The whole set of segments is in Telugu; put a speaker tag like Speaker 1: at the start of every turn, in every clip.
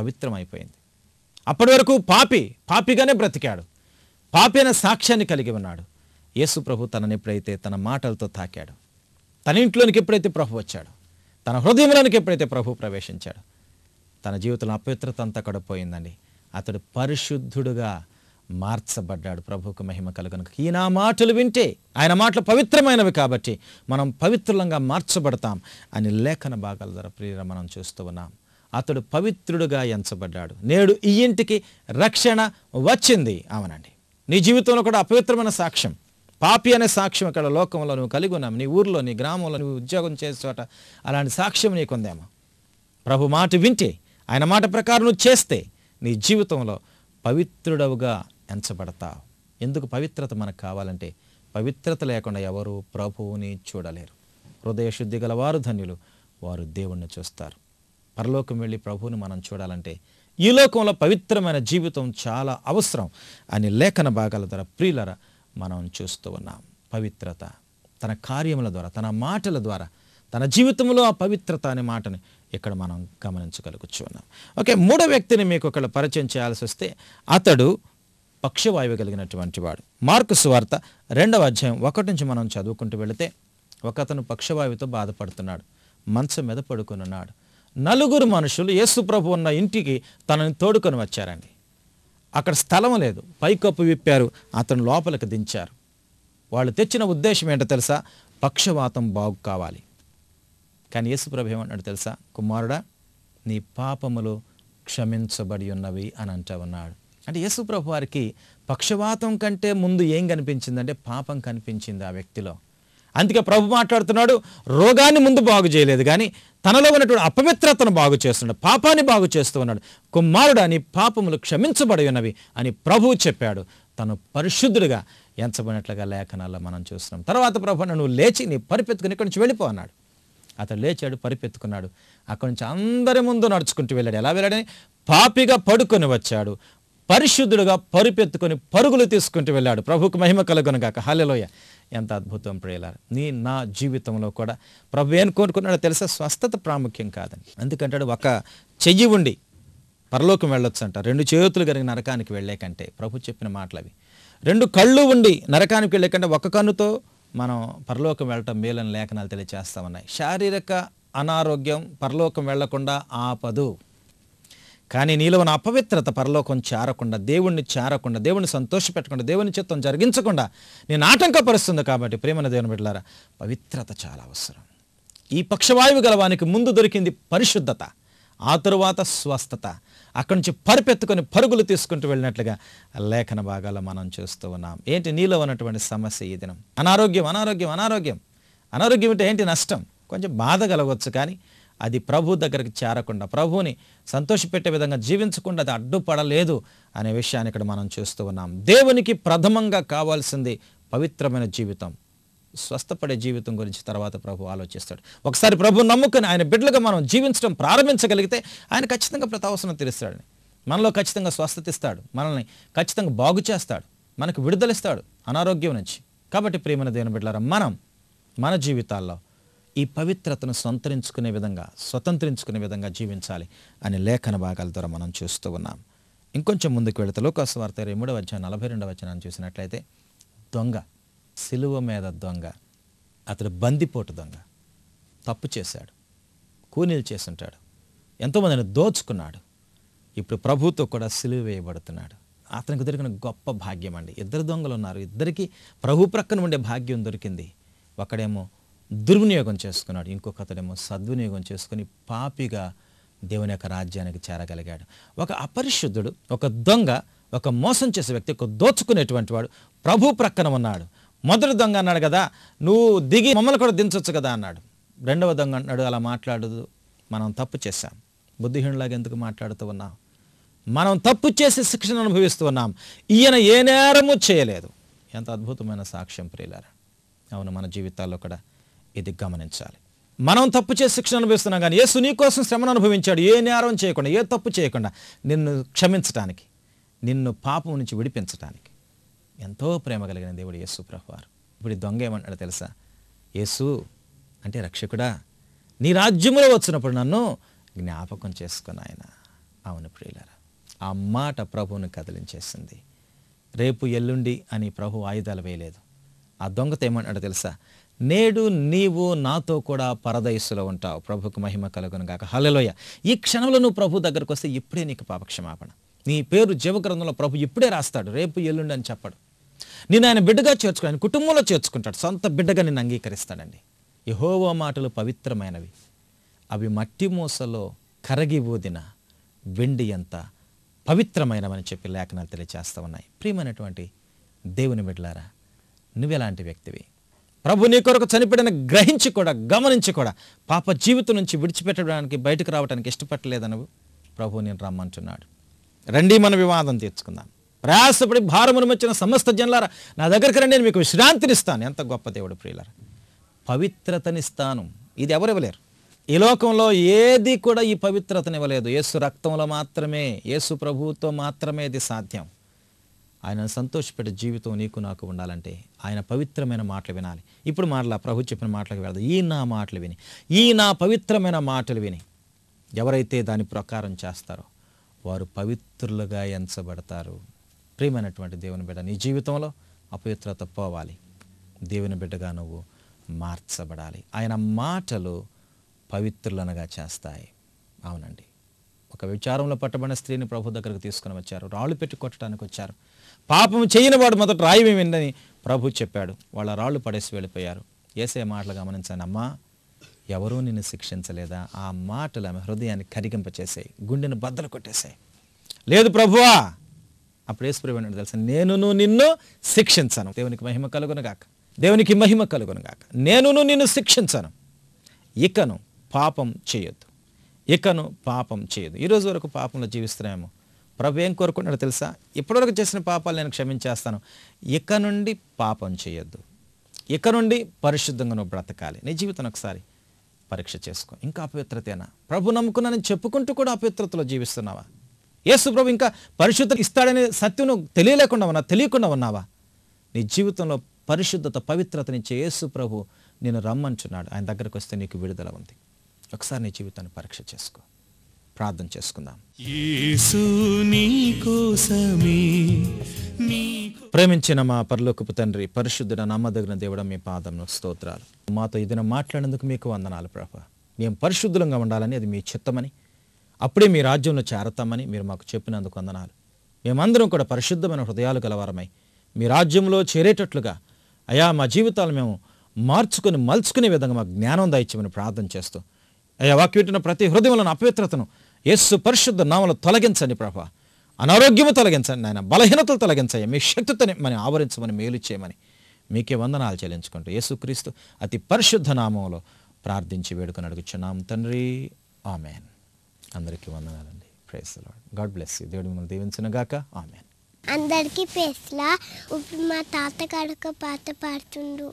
Speaker 1: పవిత్రమైపోయింది. అప్పటి వరకు పాపిగానే బ్రతికాడు. పాపి అనే సాక్ష్యాన్ని కలిగి ఉన్నాడు. యేసు ప్రభు తనని ఎప్పుడైతే తన మాటలతో తాకాడు, తన ఇంట్లోనికి ఎప్పుడైతే ప్రభు వచ్చాడు, తన హృదయంలోనికి ఎప్పుడైతే ప్రభు ప్రవేశించాడు, తన జీవితంలో అపవిత్రత అంతా కడిపోయిందండి. అతడు పరిశుద్ధుడుగా మార్చబడ్డాడు. ప్రభువుకు మహిమ కలుగును. ఈయన మాటలు వింటే, ఆయన మాటలు పవిత్రమైనవి కాబట్టి మనం పవిత్రులంగా మార్చబడతాం అని లేఖన భాగాల ద్వారా ప్రియుల మనం చూస్తూ ఉన్నాం. అతడు పవిత్రుడుగా ఎంచబడ్డాడు. నేడు ఈ ఇంటికి రక్షణ వచ్చింది. అవునండి, నీ జీవితంలో కూడా అపవిత్రమైన సాక్ష్యం, పాపి అనే సాక్ష్యం ఇక్కడ లోకంలో నువ్వు కలిగి ఉన్నావు. నీ ఊర్లో, నీ గ్రామంలో, నువ్వు ఉద్యోగం చేసే చోట అలాంటి సాక్ష్యం నీకుందేమో. ప్రభు మాట వింటే, ఆయన మాట ప్రకారం నువ్వు చేస్తే నీ జీవితంలో పవిత్రుడవుగా ఎంచబడతావు. ఎందుకు పవిత్రత మనకు కావాలంటే, పవిత్రత లేకుండా ఎవరు ప్రభువుని చూడలేరు. హృదయ శుద్ధి గల వారు ధన్యులు, వారు దేవుణ్ణి చూస్తారు. పరలోకం వెళ్ళి ప్రభువుని మనం చూడాలంటే ఈ లోకంలో పవిత్రమైన జీవితం చాలా అవసరం అని లేఖన భాగాల ద్వారా ప్రియులరా మనం చూస్తూ ఉన్నాం. పవిత్రత తన కార్యముల ద్వారా, తన మాటల ద్వారా, తన జీవితంలో ఆ పవిత్రత అనే మాటని ఇక్కడ మనం గమనించగలుగుతూ ఉన్నాం. ఓకే, మూడో వ్యక్తిని మీకు ఒకళ్ళు పరిచయం చేయాల్సి వస్తే అతడు పక్షవాయువు కలిగినటువంటి వాడు. మార్కు సువార్త 2వ అధ్యాయం 1 నుంచి మనం చదువుకుంటూ వెళితే, ఒకతను పక్షవాయువుతో బాధపడుతున్నాడు, మంచం మీద పడుకున్నాడు. 4 మనుషులు యేసు ప్రభు ఉన్న ఇంటికి తనని తోడుకొని వచ్చారండి. అక్కడ స్థలం లేదు, పైకప్పు విప్పారు, అతను లోపలికి దించారు. వాళ్ళు తెచ్చిన ఉద్దేశం ఏంటో తెలుసా? పక్షవాతం బాగు కావాలి. కానీ యేసు ప్రభు ఏమన్నాడు తెలుసా? కుమారుడా, నీ పాపములు క్షమించబడి ఉన్నవి అని అంటూ ఉన్నాడు. అంటే యేసు ప్రభు వారికి పక్షవాతం కంటే ముందు ఏం కనిపించిందంటే పాపం కనిపించింది ఆ వ్యక్తిలో. అందుకే ప్రభు మాట్లాడుతున్నాడు, రోగాన్ని ముందు బాగు చేయలేదు కానీ తనలో ఉన్నటువంటి అపవిత్రతను బాగు చేస్తున్నాడు, పాపాన్ని బాగు చేస్తూ ఉన్నాడు. కుమారుడా, నీ పాపములు క్షమించబడి ఉన్నవి అని ప్రభువు చెప్పాడు. తను పరిశుద్ధుడిగా ఎంచబడినట్లుగా లేఖనాల్లో మనం చూస్తున్నాం. తర్వాత ప్రభు, నువ్వు లేచి నీ పరిపెత్తుకుని ఇక్కడి నుంచి వెళ్ళిపో అన్నాడు. అతడు లేచాడు, పరిపెత్తుకున్నాడు, అక్కడి నుంచి అందరి ముందు నడుచుకుంటూ వెళ్ళాడు. ఎలా వెళ్ళాడని? పాపిగా పడుకొని వచ్చాడు, పరిశుద్ధుడుగా పరిపెత్తుకొని పరుగులు తీసుకుంటూ వెళ్ళాడు. ప్రభువుకు మహిమ కలుగునుగాక. హల్లెలూయా. ఎంత అద్భుతం ప్రియులారా. నా జీవితంలో కూడా ప్రభు ఏం కోరుకున్నాడో తెలుసా? స్వస్థత ప్రాముఖ్యం కాదని. అందుకంటాడు, ఒక చెయ్యి ఉండి పరలోకం వెళ్ళొచ్చు అంట, 2 చేతులు కలిగి నరకానికి వెళ్ళే కంటే. ప్రభు చెప్పిన మాటలు అవి. 2 కళ్ళు ఉండి నరకానికి వెళ్ళే కంటే ఒక కన్నుతో మనం పరలోకం వెళ్ళటం మేలని లేఖనాలు తెలియజేస్తా ఉన్నాయి. శారీరక అనారోగ్యం పరలోకం వెళ్లకుండా ఆపదు, కానీ నీలో ఉన్న అపవిత్రత పరలోకం చేరకుండా, దేవుణ్ణి చేరకుండా, దేవుణ్ణి సంతోషపెట్టకుండా, దేవుని చిత్తం జరిగించకుండా నేను ఆటంకపరుస్తుంది. కాబట్టి ప్రేమన దేవుని బిడ్డలారా, పవిత్రత చాలా అవసరం. ఈ పక్షవాయువు గలవానికి ముందు దొరికింది పరిశుద్ధత, ఆ తరువాత స్వస్థత. అక్కడి నుంచి పరిపెత్తుకొని పరుగులు తీసుకుంటూ వెళ్ళినట్లుగా లేఖన భాగాల్లో మనం చూస్తూ ఉన్నాం. ఏంటి నీలో ఉన్నటువంటి సమస్య ఈ దినం? అనారోగ్యం. అనారోగ్యం అనారోగ్యం అనారోగ్యం అంటే ఏంటి? నష్టం. కొంచెం బాధ కలగవచ్చు, కానీ అది ప్రభు దగ్గరికి చేరకుండా, ప్రభువుని సంతోషపెట్టే విధంగా జీవించకుండా అది అడ్డుపడలేదు అనే విషయాన్ని ఇక్కడ మనం చూస్తూ ఉన్నాం. దేవునికి ప్రథమంగా కావాల్సింది పవిత్రమైన జీవితం. స్వస్థపడే జీవితం గురించి తర్వాత ప్రభు ఆలోచిస్తాడు. ఒకసారి ప్రభు నమ్ముకొని ఆయన బిడ్డలుగా మనం జీవించడం ప్రారంభించగలిగితే ఆయన ఖచ్చితంగా ప్రతి అవసరం తీరుస్తాడు. మనలో ఖచ్చితంగా స్వస్థత ఇస్తాడు, మనల్ని ఖచ్చితంగా బాగు చేస్తాడు, మనకు విడుదలిస్తాడు అనారోగ్యం నుంచి. కాబట్టి ప్రియమైన దేవుని బిడ్డలారా, మనం మన జీవితాల్లో ఈ పవిత్రతను స్వతంత్రించుకునే విధంగా జీవించాలి అని లేఖన భాగాల ద్వారా మనం చూస్తూ ఉన్నాం. ఇంకొంచెం ముందుకు వెళితే లూకాసు వార్త 23వ అధ్యాయం 42వ వచనాన్ని చూసినట్లయితే, దొంగ, సిలువ మీద దొంగ, అతడు బందిపోటు దొంగ, తప్పు చేశాడు, కూనీలు చేసుంటాడు, ఎంతోమందిని దోచుకున్నాడు. ఇప్పుడు ప్రభుతో కూడా సిలువ వేయబడుతున్నాడు. అతనికి దొరికిన గొప్ప భాగ్యం అండి. 2 దొంగలు ఉన్నారు, ఇద్దరికి ప్రభు ప్రక్కన ఉండే భాగ్యం దొరికింది. ఒకడేమో దుర్వినియోగం చేసుకున్నాడు, ఇంకొకతడేమో సద్వినియోగం చేసుకుని పాపిగా దేవుని యొక్క రాజ్యానికి చేరగలిగాడు. ఒక అపరిశుద్ధుడు, ఒక దొంగ, ఒక మోసం చేసే వ్యక్తి, ఒక దోచుకునేటువంటి వాడు ప్రభు ప్రక్కన ఉన్నాడు. మొదటి దొంగ అన్నాడు కదా, నువ్వు దిగి మమ్మల్ని కూడా దించొచ్చు కదా అన్నాడు. 2వ దొంగ అన్నాడు, అలా మాట్లాడదు, మనం తప్పు చేశాం. బుద్ధిహీనులాగా ఎందుకు మాట్లాడుతూ ఉన్నాం? మనం తప్పు చేసి శిక్షణ అనుభవిస్తూ ఉన్నాం. ఈయన ఏ నేరము చేయలేదు. ఎంత అద్భుతమైన సాక్ష్యం ప్రియులారా. అవును, మన జీవితాల్లో కూడా ఇది గమనించాలి. మనం తప్పు చేసి శిక్షణ అనుభవిస్తున్నాం, కానీ యేసు నీ కోసం శ్రమను అనుభవించాడు, ఏ నేరం చేయకుండా, ఏ తప్పు చేయకుండా, నిన్ను క్షమించటానికి, నిన్ను పాపం నుంచి విడిపించటానికి. ఎంతో ప్రేమ కలిగిన దేవుడు యేసు ప్రభువారు. ఇప్పుడు ఈ దొంగ ఏమంటాడు తెలుసా? యేసు అంటే, రక్షకుడా, నీ రాజ్యంలో వచ్చినప్పుడు నన్ను జ్ఞాపకం చేసుకుని ఆయన. అవును ప్రియులారా, ఆ మాట ప్రభువును కదిలించేసింది. రేపు ఎల్లుండి అని ప్రభు ఆయుధాలు వేయలేదు. ఆ దొంగతో ఏమన్నాడో తెలుసా? నేడు నీవు నాతో కూడా పరదైసులో ఉంటావు. ప్రభుకు మహిమ కలుగును గాక. హల్లెలూయా. ఈ క్షణంలో నువ్వు ప్రభు దగ్గరకు వస్తే ఇప్పుడే నీకు పాపక్షమాపణ. నీ పేరు జీవగ్రంథంలో ప్రభు ఇప్పుడే రాస్తాడు. రేపు ఎల్లుండి అని చెప్పడు. నేను ఆయన బిడ్డగా చేర్చుకుని ఆయన కుటుంబంలో చేర్చుకుంటాడు. సొంత బిడ్డగా నిన్ను అంగీకరిస్తాడండి. యెహోవా మాటలు పవిత్రమైనవి, అవి మట్టి మూసలో కరగి ఊదిన వెండి ఎంత పవిత్రమైనవని చెప్పి లేఖనాలు తెలియచేస్తూ ఉన్నాయి. ప్రియమైనటువంటి దేవుని బిడ్డలారా, నువ్వెలాంటి వ్యక్తివి? ప్రభు నీ కొరకు చనిపోయిన గ్రహించి కూడా, గమనించి కూడా పాప జీవితం నుంచి విడిచిపెట్టడానికి, బయటకు రావడానికి ఇష్టపడలేదనవు ప్రభు నేను రమ్మంటున్నాడు. రండి, మన వివాదం తీర్చుకుందాం. ప్రయాసపడి భారమును వచ్చిన సమస్త జనులారా నా దగ్గరికి రండి, నేను మీకు విశ్రాంతినిస్తాను. ఎంత గొప్ప దేవుడు ప్రియులారా. పవిత్రతనిస్తాను. ఇది ఎవరు ఇవ్వలేరు. ఈ లోకంలో ఏది కూడా ఈ పవిత్రతనివ్వలేదు. యేసు రక్తంలో మాత్రమే, యేసు ప్రభువుతో మాత్రమే ఇది సాధ్యం. ఆయనను సంతోషపెట్టే జీవితం నీకు నాకు ఉండాలంటే ఆయన పవిత్రమైన మాటలు వినాలి. ఇప్పుడు మాటలా ప్రభు చెప్పిన మాటలకు వెళ్దాం. ఈ నా మాటలు విని, ఈ నా పవిత్రమైన మాటలు విని ఎవరైతే దాని ప్రకారం చేస్తారో వారు పవిత్రులుగా ఎంచబడతారు. ప్రియమైనటువంటి దేవుని బిడ్డ, నీ జీవితంలో అపవిత్రత పోవాలి. దేవుని బిడ్డగా నువ్వు మార్చబడాలి. ఆయన మాటలు పవిత్రులనగా చేస్తాయి. అవునండి, ఒక విచారంలో పట్టబడిన స్త్రీని ప్రభు దగ్గరకు తీసుకుని వచ్చారు. రాళ్ళు పెట్టి కొట్టడానికి వచ్చారు. పాపం చేయని వాడు మొదట రాయి వేయండి ప్రభు చెప్పాడు. వాళ్ళ రాళ్ళు పడేసి వెళ్ళిపోయారు. యేసయ్య మాటలు గమనించాను. అమ్మా, ఎవరూ నిన్ను శిక్షించలేదా? ఆ మాటలు ఆమె హృదయాన్ని కరిగింపచేసాయి, గుండెను బద్దలు కొట్టేశాయి. లేదు ప్రభువా. అప్పుడు యేసు ప్రభు ఏంటో తెలుసా? నేనును నిన్ను శిక్షించను. దేవునికి మహిమ కలుగునుగాక. దేవునికి మహిమ కలుగునుగాక. నేనును నిన్ను శిక్షించను. ఇకను పాపం చేయొద్దు. ఇకను పాపం చేయదు. ఈరోజు వరకు పాపంలో జీవిస్తున్నామేమో. ప్రభు ఏం కోరుకుంటున్నాడో తెలుసా? ఇప్పటివరకు చేసిన పాపాలు నేను క్షమించేస్తాను. ఇక నుండి పాపం చేయొద్దు. ఇక నుండి పరిశుద్ధంగా నువ్వు బ్రతకాలి. నీ జీవితం ఒకసారి పరీక్ష చేసుకో. ఇంకా అపవిత్రతేనా? ప్రభు నమ్ముకున్నానని చెప్పుకుంటూ కూడా అపవిత్రతలో జీవిస్తున్నావా? యేసు ప్రభు ఇంకా పరిశుద్ధత ఇస్తాడనే సత్యం నువ్వు తెలియకుండా ఉన్నావా? నీ జీవితంలో పరిశుద్ధత, పవిత్రతనిచ్చే యేసు ప్రభు నేను రమ్మంటున్నాడు. ఆయన దగ్గరకు వస్తే నీకు విడుదల ఉంది. ఒకసారి నీ జీవితాన్ని పరీక్ష చేసుకో. ప్రార్థన చేసుకుందాం. ప్రేమించిన మా పరలోకపు తండ్రి, పరిశుద్ధుడ, నమ్మదగిన దేవుడ, మీ పాదమున స్తోత్రాలు. మాతో ఈ దినం మాట్లాడేందుకు మీకు వందనాలు ప్రభా. మేము పరిశుద్ధులంగా ఉండాలని, అది మీ చిత్తమని, అప్పుడే మీ రాజ్యంలో చేరతామని మీరు మాకు చెప్పినందుకు వందనాలు. మేమందరం కూడా పరిశుద్ధమైన హృదయాలు గలవారమై మీ రాజ్యంలో చేరేటట్లుగా అయా మా జీవితాలు మేము మలుచుకునే విధంగా మాకు జ్ఞానం దయచేయమని ప్రార్థన చేస్తూ, అయ్యా వాక్యం వింటున్న ప్రతి హృదయంలోని అపవిత్రతను యేసు పరిశుద్ధ నామములో తొలగించండి ప్రభా. అనారోగ్యము తొలగించండి నాయన, బలహీనతలు తొలగించండి, మీ శక్తితో మనం ఆవరించమని, మేలు చేయమని మీకే వందనాలు చెల్లించుకుంటూ యేసుక్రీస్తు అతి పరిశుద్ధ నామములో ప్రార్థించి వేడుకొని అడుగుచున్నాం తండ్రి. ఆమెన్. అందరికీ వందనాలండి. Praise the lord. God bless you. దేవుడు మిమ్మల్ని దీవించును గాక. ఆమెన్.
Speaker 2: అందరికీ పేస్లా ఇప్పుడు మా తాత కడక పాట పాడుతుండు.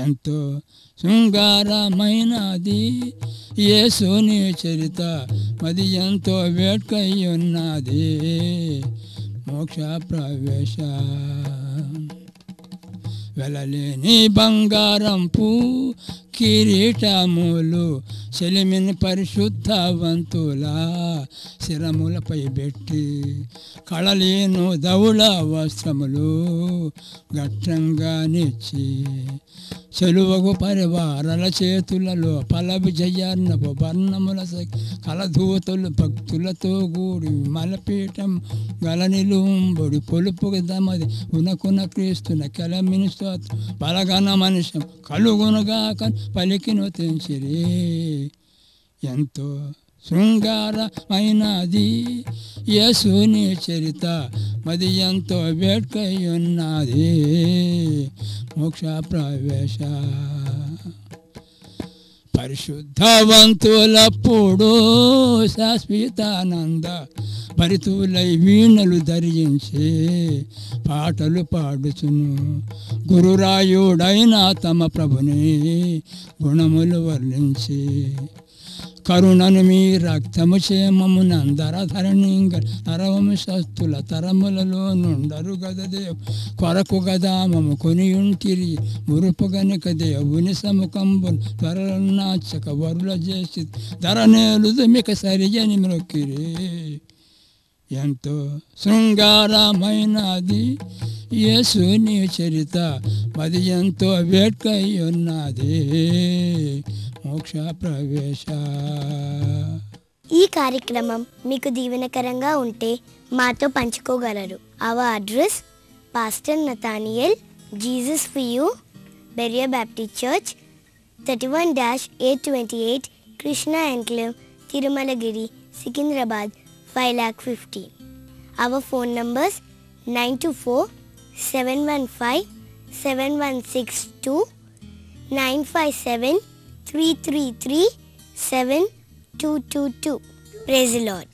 Speaker 3: ఎంతో శృంగారమైనది యేసుని చరిత, మది ఎంతో వేట్కై ఉన్నది మోక్ష ప్రవేశ. వెలలేని బంగారంపు కిరీటములు సెలిమిని పరిశుద్ధవంతుల శిరములపై పెట్టి, కళలేను దౌళ వస్త్రములు గట్టంగా నిచ్చి, చెలువగు పరివారల చేతులలో పలవి జయార్ణపు వర్ణముల కలధూతులు భక్తులతో కూడి మలపీఠం గలనిలుంబడి పొలుపుకు దమది ఉనకున క్రీస్తున కెలమిని స్తోత్రం బలగన మనుషం కలుగునుగా పలికిను తెంచిరి. ఎంతో శృంగారమైనది యేసుని చరిత, మది ఎంతో వేట్కై ఉన్నది మోక్ష ప్రవేశ. పరిశుద్ధవంతులప్పుడు శాశ్వతానంద భరితులై వీణలు ధరించి పాటలు పాడుచును, గురురాయుడైన తమ ప్రభుని గుణములు వర్ణించి కరుణను మీ రక్తము చేమము నందరధరణింగ నరవంశస్థుల తరములలో నుండరు గదదేవ్ కొరకు గదామము కొనియుంటిరి మురుపు గనుక దేవుని సముఖంబు త్వరలన్నాచక వరుల చేసి ధరనేలుదు మిక సరియని మ్రొక్కిరి. ఎంతో శృంగారమైనది యేసుని చరిత, మది ఎంతో వేట్కై ఉన్నది మోక్ష ప్రవేశ.
Speaker 2: ఈ కార్యక్రమం మీకు దీవెనకరంగా ఉంటే మాతో పంచుకోగలరు. Our address: pastor Nathaniel, Jesus for you, Berea Baptist church, 31-828 Krishna enclave, Tirumalagiri, Secunderabad 5,50,000. Our phone numbers 924-715-7162, 957-333-7222. Praise the Lord.